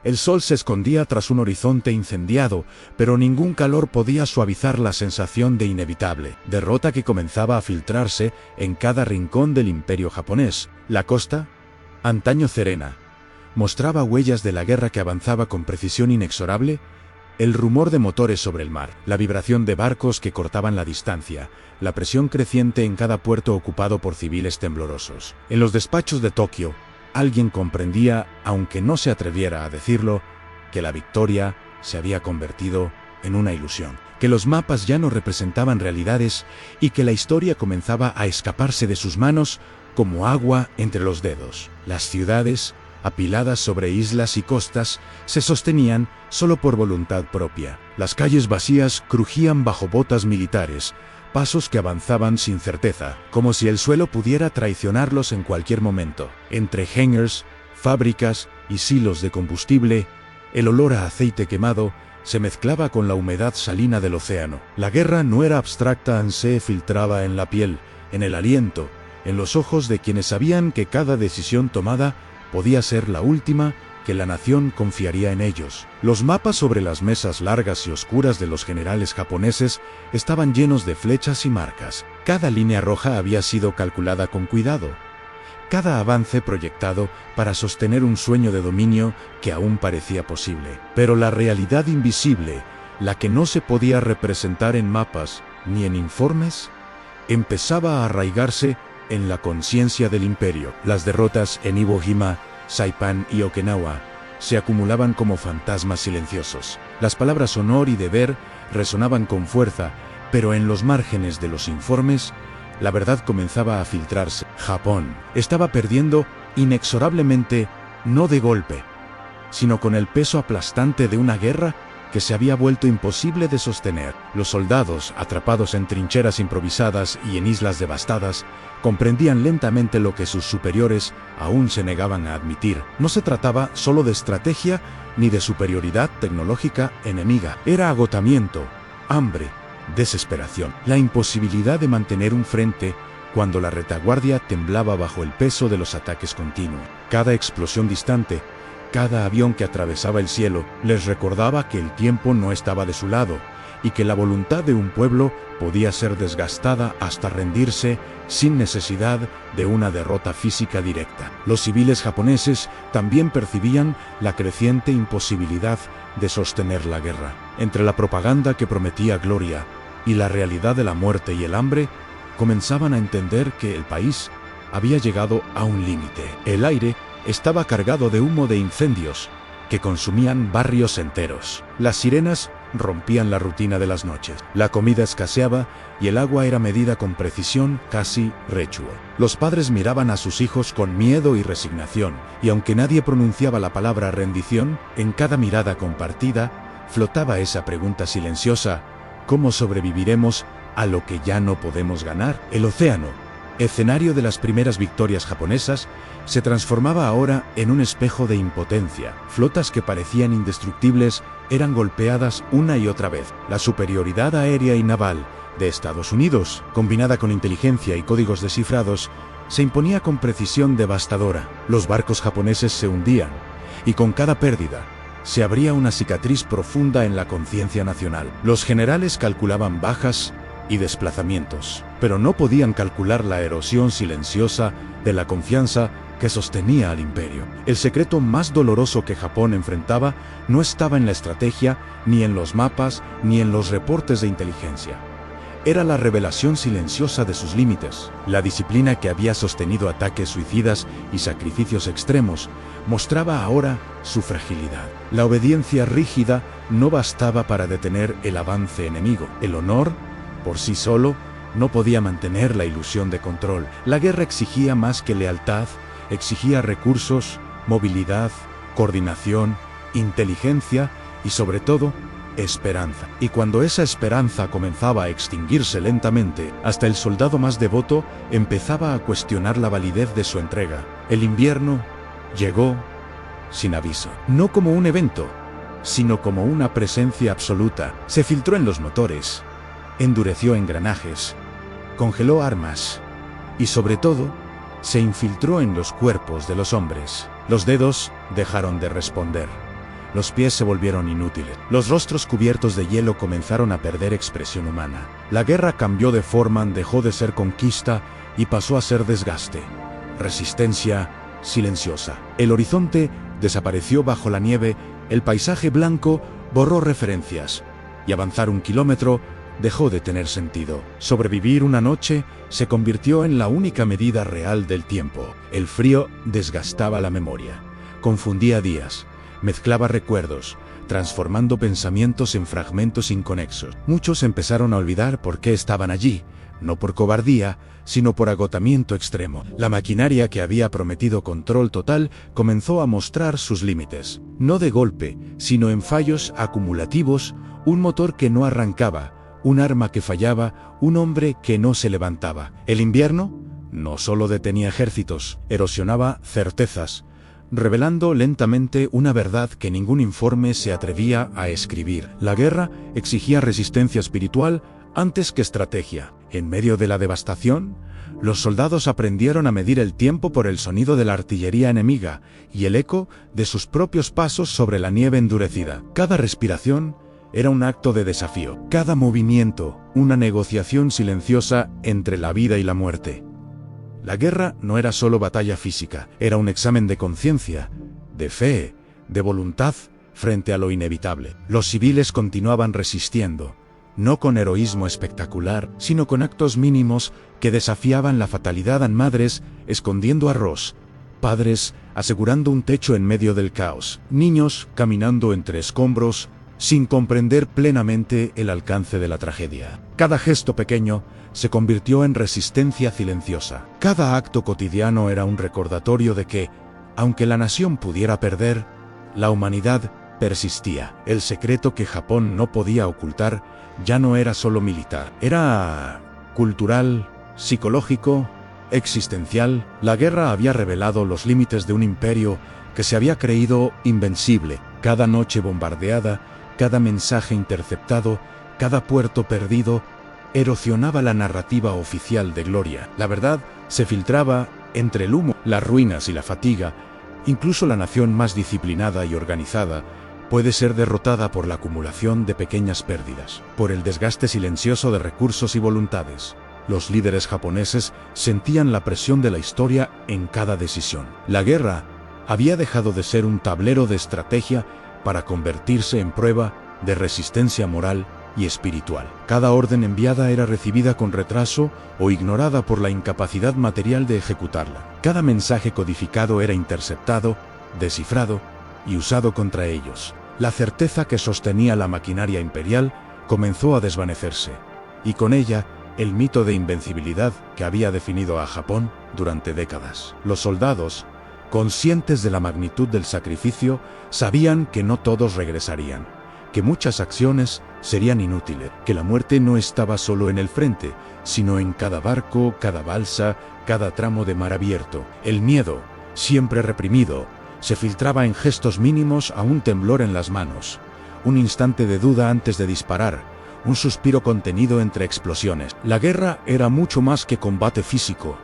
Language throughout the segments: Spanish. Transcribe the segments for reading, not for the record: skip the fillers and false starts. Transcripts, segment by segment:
El sol se escondía tras un horizonte incendiado, pero ningún calor podía suavizar la sensación de inevitable derrota que comenzaba a filtrarse en cada rincón del imperio japonés. La costa, antaño serena, mostraba huellas de la guerra que avanzaba con precisión inexorable. El rumor de motores sobre el mar, la vibración de barcos que cortaban la distancia, la presión creciente en cada puerto ocupado por civiles temblorosos. En los despachos de Tokio, alguien comprendía, aunque no se atreviera a decirlo, que la victoria se había convertido en una ilusión, que los mapas ya no representaban realidades y que la historia comenzaba a escaparse de sus manos como agua entre los dedos. Las ciudades, apiladas sobre islas y costas, se sostenían solo por voluntad propia. Las calles vacías crujían bajo botas militares, pasos que avanzaban sin certeza, como si el suelo pudiera traicionarlos en cualquier momento. Entre hangars, fábricas y silos de combustible, el olor a aceite quemado se mezclaba con la humedad salina del océano. La guerra no era abstracta, se filtraba en la piel, en el aliento, en los ojos de quienes sabían que cada decisión tomada podía ser la última, que la nación confiaría en ellos. Los mapas sobre las mesas largas y oscuras de los generales japoneses estaban llenos de flechas y marcas. Cada línea roja había sido calculada con cuidado. Cada avance proyectado para sostener un sueño de dominio que aún parecía posible. Pero la realidad invisible, la que no se podía representar en mapas ni en informes, empezaba a arraigarse en la conciencia del imperio. Las derrotas en Iwo Jima, Saipan y Okinawa se acumulaban como fantasmas silenciosos. Las palabras honor y deber resonaban con fuerza, pero en los márgenes de los informes, la verdad comenzaba a filtrarse. Japón estaba perdiendo inexorablemente, no de golpe, sino con el peso aplastante de una guerra que se había vuelto imposible de sostener. Los soldados, atrapados en trincheras improvisadas y en islas devastadas, comprendían lentamente lo que sus superiores aún se negaban a admitir. No se trataba solo de estrategia ni de superioridad tecnológica enemiga. Era agotamiento, hambre, desesperación. La imposibilidad de mantener un frente cuando la retaguardia temblaba bajo el peso de los ataques continuos. Cada explosión distante, cada avión que atravesaba el cielo, les recordaba que el tiempo no estaba de su lado y que la voluntad de un pueblo podía ser desgastada hasta rendirse sin necesidad de una derrota física directa. Los civiles japoneses también percibían la creciente imposibilidad de sostener la guerra. Entre la propaganda que prometía gloria y la realidad de la muerte y el hambre, comenzaban a entender que el país había llegado a un límite. El aire estaba cargado de humo de incendios que consumían barrios enteros. Las sirenas rompían la rutina de las noches. La comida escaseaba y el agua era medida con precisión casi ritual. Los padres miraban a sus hijos con miedo y resignación, y aunque nadie pronunciaba la palabra rendición, en cada mirada compartida flotaba esa pregunta silenciosa: ¿cómo sobreviviremos a lo que ya no podemos ganar? El océano, escenario de las primeras victorias japonesas, se transformaba ahora en un espejo de impotencia. Flotas que parecían indestructibles eran golpeadas una y otra vez. La superioridad aérea y naval de Estados Unidos, combinada con inteligencia y códigos descifrados, se imponía con precisión devastadora. Los barcos japoneses se hundían, y con cada pérdida se abría una cicatriz profunda en la conciencia nacional. Los generales calculaban bajas y desplazamientos, pero no podían calcular la erosión silenciosa de la confianza que sostenía al imperio. El secreto más doloroso que Japón enfrentaba no estaba en la estrategia, ni en los mapas, ni en los reportes de inteligencia. Era la revelación silenciosa de sus límites. La disciplina que había sostenido ataques suicidas y sacrificios extremos mostraba ahora su fragilidad. La obediencia rígida no bastaba para detener el avance enemigo. El honor, por sí solo, no podía mantener la ilusión de control. La guerra exigía más que lealtad, exigía recursos, movilidad, coordinación, inteligencia y, sobre todo, esperanza. Y cuando esa esperanza comenzaba a extinguirse lentamente, hasta el soldado más devoto empezaba a cuestionar la validez de su entrega. El invierno llegó sin aviso. No como un evento, sino como una presencia absoluta. Se filtró en los motores, endureció engranajes, congeló armas y, sobre todo, se infiltró en los cuerpos de los hombres. Los dedos dejaron de responder. Los pies se volvieron inútiles. Los rostros cubiertos de hielo comenzaron a perder expresión humana. La guerra cambió de forma, dejó de ser conquista y pasó a ser desgaste. Resistencia silenciosa. El horizonte desapareció bajo la nieve, el paisaje blanco borró referencias, y avanzar 1 kilómetro dejó de tener sentido. Sobrevivir una noche se convirtió en la única medida real del tiempo. El frío desgastaba la memoria, confundía días, mezclaba recuerdos, transformando pensamientos en fragmentos inconexos. Muchos empezaron a olvidar por qué estaban allí, no por cobardía, sino por agotamiento extremo. La maquinaria que había prometido control total comenzó a mostrar sus límites. No de golpe, sino en fallos acumulativos, un motor que no arrancaba, un arma que fallaba, un hombre que no se levantaba. El invierno no solo detenía ejércitos, erosionaba certezas, revelando lentamente una verdad que ningún informe se atrevía a escribir. La guerra exigía resistencia espiritual antes que estrategia. En medio de la devastación, los soldados aprendieron a medir el tiempo por el sonido de la artillería enemiga y el eco de sus propios pasos sobre la nieve endurecida. Cada respiración era un acto de desafío, cada movimiento una negociación silenciosa entre la vida y la muerte. La guerra no era solo batalla física, era un examen de conciencia, de fe, de voluntad frente a lo inevitable. Los civiles continuaban resistiendo, no con heroísmo espectacular, sino con actos mínimos que desafiaban la fatalidad. Madres escondiendo arroz, padres asegurando un techo en medio del caos, niños caminando entre escombros sin comprender plenamente el alcance de la tragedia. Cada gesto pequeño se convirtió en resistencia silenciosa. Cada acto cotidiano era un recordatorio de que, aunque la nación pudiera perder, la humanidad persistía. El secreto que Japón no podía ocultar ya no era solo militar, era cultural, psicológico, existencial. La guerra había revelado los límites de un imperio que se había creído invencible. Cada noche bombardeada, cada mensaje interceptado, cada puerto perdido, erosionaba la narrativa oficial de gloria. La verdad se filtraba entre el humo, las ruinas y la fatiga. Incluso la nación más disciplinada y organizada puede ser derrotada por la acumulación de pequeñas pérdidas, por el desgaste silencioso de recursos y voluntades. Los líderes japoneses sentían la presión de la historia en cada decisión. La guerra había dejado de ser un tablero de estrategia para convertirse en prueba de resistencia moral y espiritual. Cada orden enviada era recibida con retraso o ignorada por la incapacidad material de ejecutarla. Cada mensaje codificado era interceptado, descifrado y usado contra ellos. La certeza que sostenía la maquinaria imperial comenzó a desvanecerse, y con ella el mito de invencibilidad que había definido a Japón durante décadas. Los soldados, conscientes de la magnitud del sacrificio, sabían que no todos regresarían, que muchas acciones serían inútiles, que la muerte no estaba solo en el frente, sino en cada barco, cada balsa, cada tramo de mar abierto. El miedo, siempre reprimido, se filtraba en gestos mínimos, a un temblor en las manos, un instante de duda antes de disparar, un suspiro contenido entre explosiones. La guerra era mucho más que combate físico,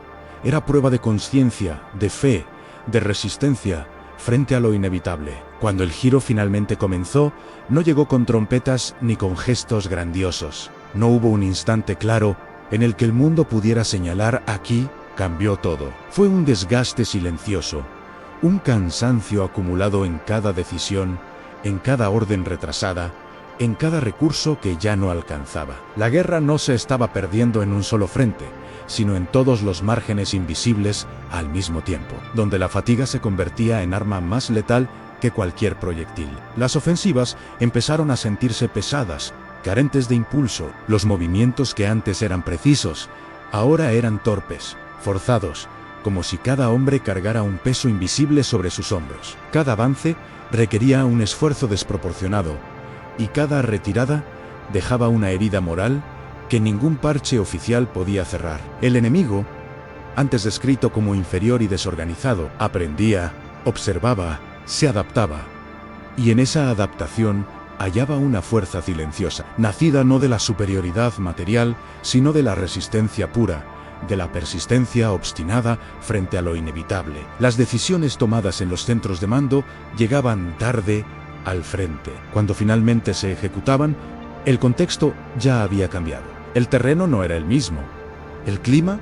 era prueba de conciencia, de fe, de resistencia frente a lo inevitable. Cuando el giro finalmente comenzó, no llegó con trompetas ni con gestos grandiosos. No hubo un instante claro en el que el mundo pudiera señalar: aquí cambió todo. Fue un desgaste silencioso, un cansancio acumulado en cada decisión, en cada orden retrasada, en cada recurso que ya no alcanzaba. La guerra no se estaba perdiendo en un solo frente, sino en todos los márgenes invisibles al mismo tiempo, donde la fatiga se convertía en arma más letal que cualquier proyectil. Las ofensivas empezaron a sentirse pesadas, carentes de impulso. Los movimientos que antes eran precisos, ahora eran torpes, forzados, como si cada hombre cargara un peso invisible sobre sus hombros. Cada avance requería un esfuerzo desproporcionado, y cada retirada dejaba una herida moral que ningún parche oficial podía cerrar. El enemigo, antes descrito como inferior y desorganizado, aprendía, observaba, se adaptaba, y en esa adaptación hallaba una fuerza silenciosa, nacida no de la superioridad material, sino de la resistencia pura, de la persistencia obstinada frente a lo inevitable. Las decisiones tomadas en los centros de mando llegaban tarde, al frente. Cuando finalmente se ejecutaban, el contexto ya había cambiado. El terreno no era el mismo. El clima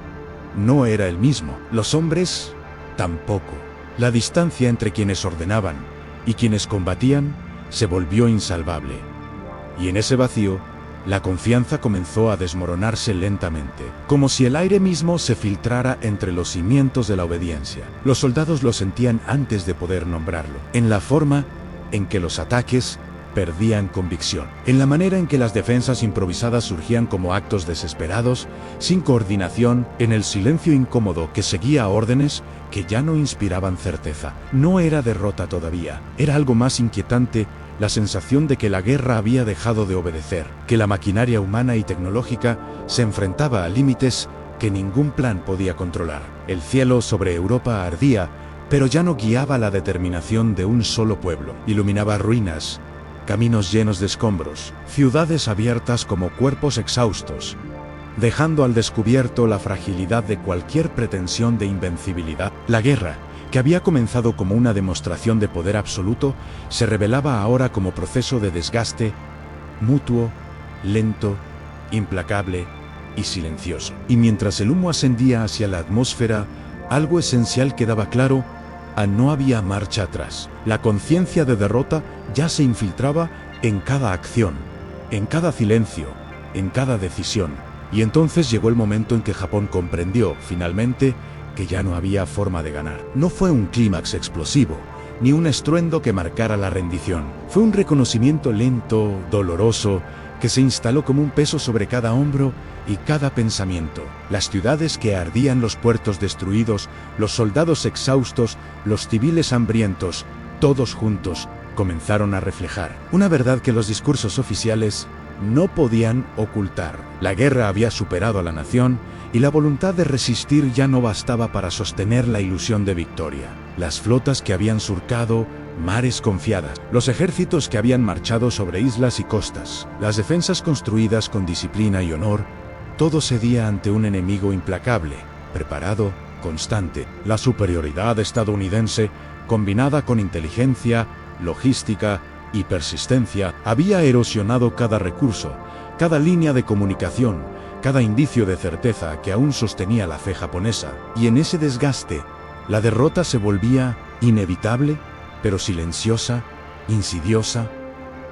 no era el mismo. Los hombres tampoco. La distancia entre quienes ordenaban y quienes combatían se volvió insalvable. Y en ese vacío, la confianza comenzó a desmoronarse lentamente, como si el aire mismo se filtrara entre los cimientos de la obediencia. Los soldados lo sentían antes de poder nombrarlo, en la forma en que los ataques perdían convicción, en la manera en que las defensas improvisadas surgían como actos desesperados, sin coordinación, en el silencio incómodo que seguía órdenes que ya no inspiraban certeza. No era derrota todavía, era algo más inquietante, la sensación de que la guerra había dejado de obedecer, que la maquinaria humana y tecnológica se enfrentaba a límites que ningún plan podía controlar. El cielo sobre Europa ardía, pero ya no guiaba la determinación de un solo pueblo. Iluminaba ruinas, caminos llenos de escombros, ciudades abiertas como cuerpos exhaustos, dejando al descubierto la fragilidad de cualquier pretensión de invencibilidad. La guerra, que había comenzado como una demostración de poder absoluto, se revelaba ahora como proceso de desgaste mutuo, lento, implacable y silencioso. Y mientras el humo ascendía hacia la atmósfera, algo esencial quedaba claro: no había marcha atrás. La conciencia de derrota ya se infiltraba en cada acción, en cada silencio, en cada decisión. Y entonces llegó el momento en que Japón comprendió, finalmente, que ya no había forma de ganar. No fue un clímax explosivo, ni un estruendo que marcara la rendición. Fue un reconocimiento lento, doloroso, que se instaló como un peso sobre cada hombro y cada pensamiento. Las ciudades que ardían, los puertos destruidos, los soldados exhaustos, los civiles hambrientos, todos juntos, comenzaron a reflejar una verdad que los discursos oficiales no podían ocultar. La guerra había superado a la nación y la voluntad de resistir ya no bastaba para sostener la ilusión de victoria. Las flotas que habían surcado mares confiadas, los ejércitos que habían marchado sobre islas y costas, las defensas construidas con disciplina y honor, todo cedía ante un enemigo implacable, preparado, constante. La superioridad estadounidense, combinada con inteligencia, logística y persistencia, había erosionado cada recurso, cada línea de comunicación, cada indicio de certeza que aún sostenía la fe japonesa. Y en ese desgaste, la derrota se volvía inevitable, pero silenciosa, insidiosa,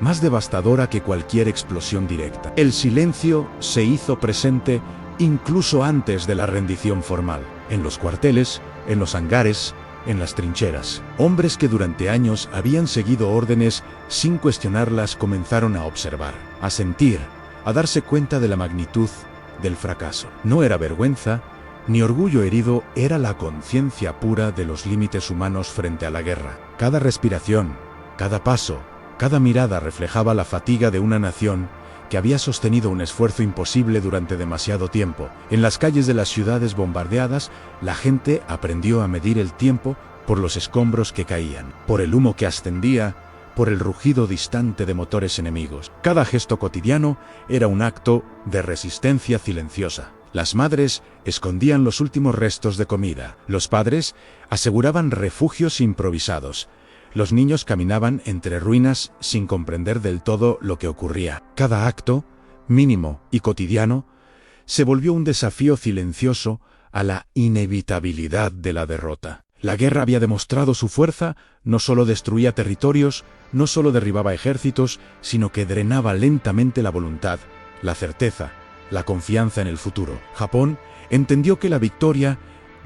más devastadora que cualquier explosión directa. El silencio se hizo presente incluso antes de la rendición formal, en los cuarteles, en los hangares, en las trincheras. Hombres que durante años habían seguido órdenes sin cuestionarlas comenzaron a observar, a sentir, a darse cuenta de la magnitud del fracaso. No era vergüenza, ni orgullo herido, era la conciencia pura de los límites humanos frente a la guerra. Cada respiración, cada paso, cada mirada reflejaba la fatiga de una nación que había sostenido un esfuerzo imposible durante demasiado tiempo. En las calles de las ciudades bombardeadas, la gente aprendió a medir el tiempo por los escombros que caían, por el humo que ascendía, por el rugido distante de motores enemigos. Cada gesto cotidiano era un acto de resistencia silenciosa. Las madres escondían los últimos restos de comida. Los padres aseguraban refugios improvisados. Los niños caminaban entre ruinas sin comprender del todo lo que ocurría. Cada acto, mínimo y cotidiano, se volvió un desafío silencioso a la inevitabilidad de la derrota. La guerra había demostrado su fuerza, no solo destruía territorios, no solo derribaba ejércitos, sino que drenaba lentamente la voluntad, la certeza, la confianza en el futuro. Japón entendió que la victoria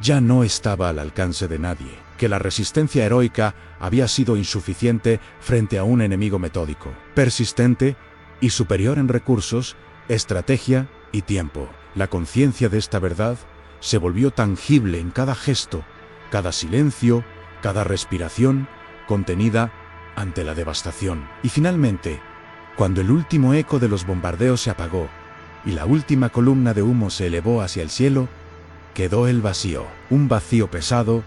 ya no estaba al alcance de nadie, que la resistencia heroica había sido insuficiente frente a un enemigo metódico, persistente y superior en recursos, estrategia y tiempo. La conciencia de esta verdad se volvió tangible en cada gesto, cada silencio, cada respiración, contenida ante la devastación. Y finalmente, cuando el último eco de los bombardeos se apagó y la última columna de humo se elevó hacia el cielo, quedó el vacío, un vacío pesado,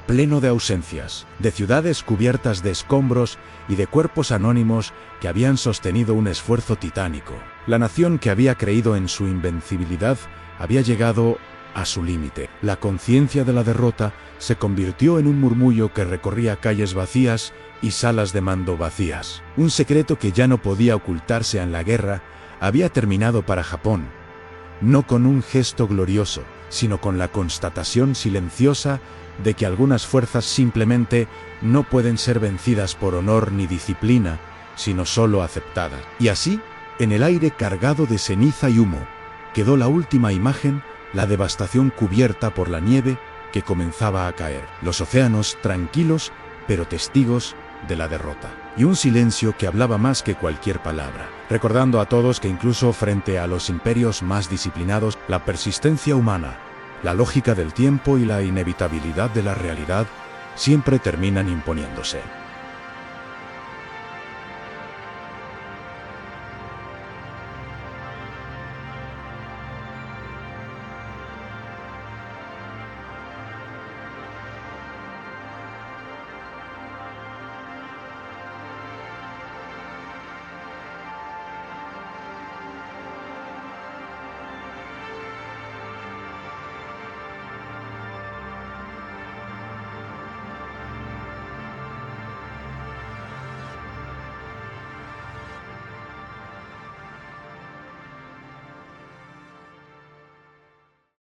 pleno de ausencias, de ciudades cubiertas de escombros y de cuerpos anónimos que habían sostenido un esfuerzo titánico. La nación que había creído en su invencibilidad había llegado a su límite. La conciencia de la derrota se convirtió en un murmullo que recorría calles vacías y salas de mando vacías. Un secreto que ya no podía ocultarse en la guerra había terminado para Japón, no con un gesto glorioso, sino con la constatación silenciosa de que algunas fuerzas simplemente no pueden ser vencidas por honor ni disciplina, sino solo aceptadas. Y así, en el aire cargado de ceniza y humo, quedó la última imagen, la devastación cubierta por la nieve que comenzaba a caer. Los océanos tranquilos, pero testigos de la derrota. Y un silencio que hablaba más que cualquier palabra, recordando a todos que incluso frente a los imperios más disciplinados, la persistencia humana, la lógica del tiempo y la inevitabilidad de la realidad siempre terminan imponiéndose.